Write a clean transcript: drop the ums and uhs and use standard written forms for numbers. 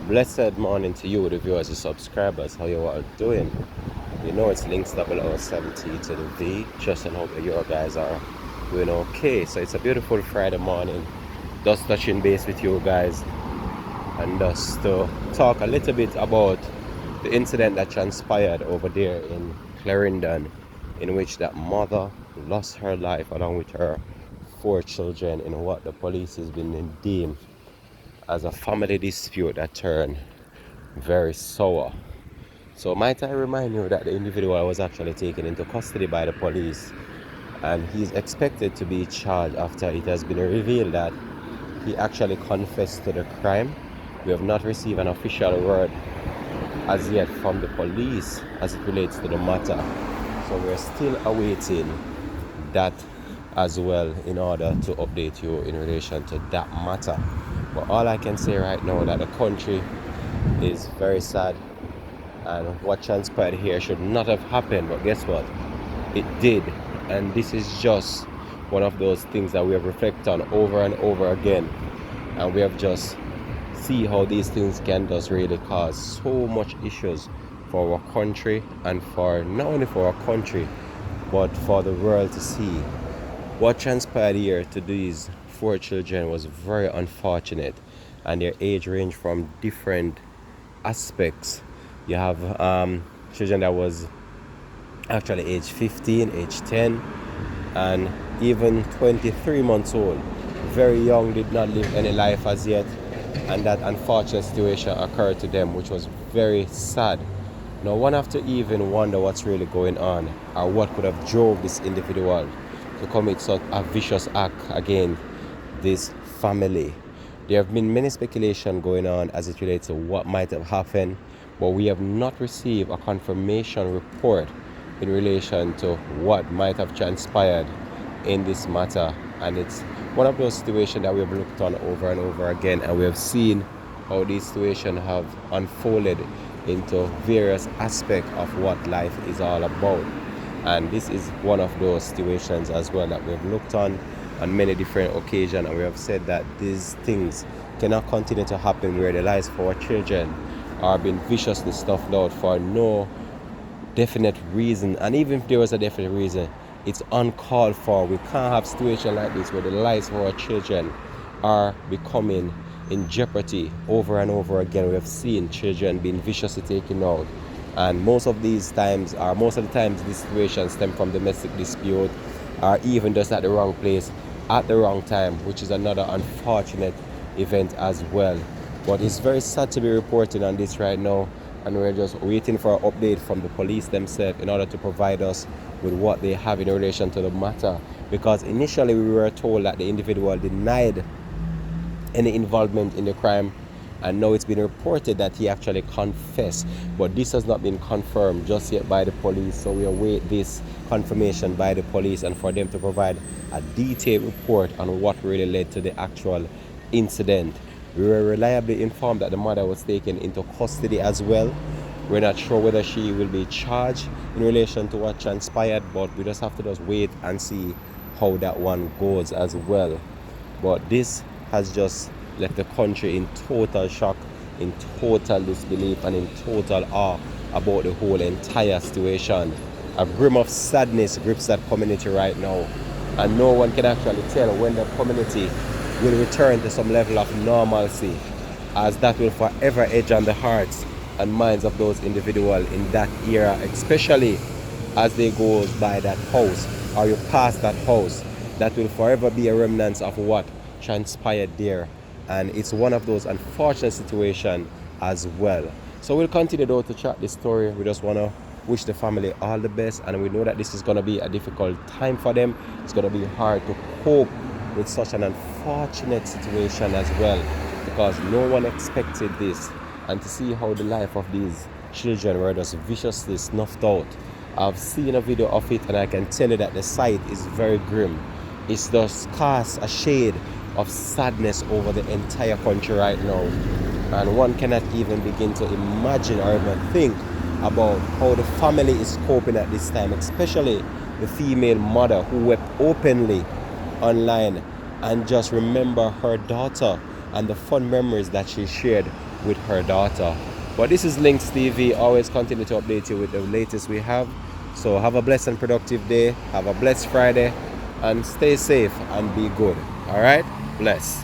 Blessed morning to you, the viewers and subscribers. How you all doing? You know it's links 0070 to the V. Just and hope that you guys are doing okay. So it's a beautiful Friday morning. Just touching base with you guys and just to talk a little bit about the incident that transpired over there in Clarendon, in which that mother lost her life along with her 4 children in what the police has been deemed as a family dispute that turned very sour. So might I remind you that the individual was actually taken into custody by the police, and he's expected to be charged after it has been revealed that he actually confessed to the crime. We have not received an official word as yet from the police as it relates to the matter. So we're still awaiting that as well in order to update you in relation to that matter. But all I can say right now that the country is very sad, and what transpired here should not have happened, but guess what? It did. And this is just one of those things that we have reflected on over and over again, and we have just see how these things can just really cause so much issues for our country, and for not only for our country but for the world to see. What transpired here to these 4 children was very unfortunate, and their age range from different aspects. You have children that was actually age 15, age 10, and even 23 months old. Very young, did not live any life as yet, and that unfortunate situation occurred to them, which was very sad. Now one have to even wonder what's really going on, or what could have drove this individual to commit such a vicious act against this family. There have been many speculation going on as it relates to what might have happened, but we have not received a confirmation report in relation to what might have transpired in this matter. And it's one of those situations that we have looked on over and over again, and we have seen how these situations have unfolded into various aspects of what life is all about. And this is one of those situations as well that we have looked on many different occasions, and we have said that these things cannot continue to happen where the lives for our children are being viciously stuffed out for no definite reason. And even if there was a definite reason, it's uncalled for. We can't have situations like this where the lives for our children are becoming in jeopardy over and over again. We have seen children being viciously taken out, and most of the times these situations stem from domestic dispute, or even just at the wrong place at the wrong time, which is another unfortunate event as well. But it's very sad to be reporting on this right now, and we're just waiting for an update from the police themselves in order to provide us with what they have in relation to the matter. Because initially we were told that the individual denied any involvement in the crime, and now it's been reported that he actually confessed, but this has not been confirmed just yet by the police. So we await this confirmation by the police, and for them to provide a detailed report on what really led to the actual incident. We were reliably informed that the mother was taken into custody as well. We're not sure whether she will be charged in relation to what transpired, but we just have to just wait and see how that one goes as well. But this has just left the country in total shock, in total disbelief, and in total awe about the whole entire situation. A grim of sadness grips that community right now, and no one can actually tell when the community will return to some level of normalcy, as that will forever edge on the hearts and minds of those individuals in that era, especially as they go by that house, or you pass that house. That will forever be a remnant of what transpired there, and it's one of those unfortunate situations as well. So we'll continue though to track this story. We just want to wish the family all the best, and we know that this is going to be a difficult time for them. It's going to be hard to cope with such an unfortunate situation as well, because no one expected this. And to see how the life of these children were just viciously snuffed out. I've seen a video of it, and I can tell you that the sight is very grim. It's just casts a shade of sadness over the entire country right now, and one cannot even begin to imagine or even think about how the family is coping at this time, especially the female mother who wept openly online and just remember her daughter and the fun memories that she shared with her daughter. But this is Links TV. Always continue to update you with the latest we have. So have a blessed and productive day. Have a blessed Friday. And stay safe and be good. Alright? Bless.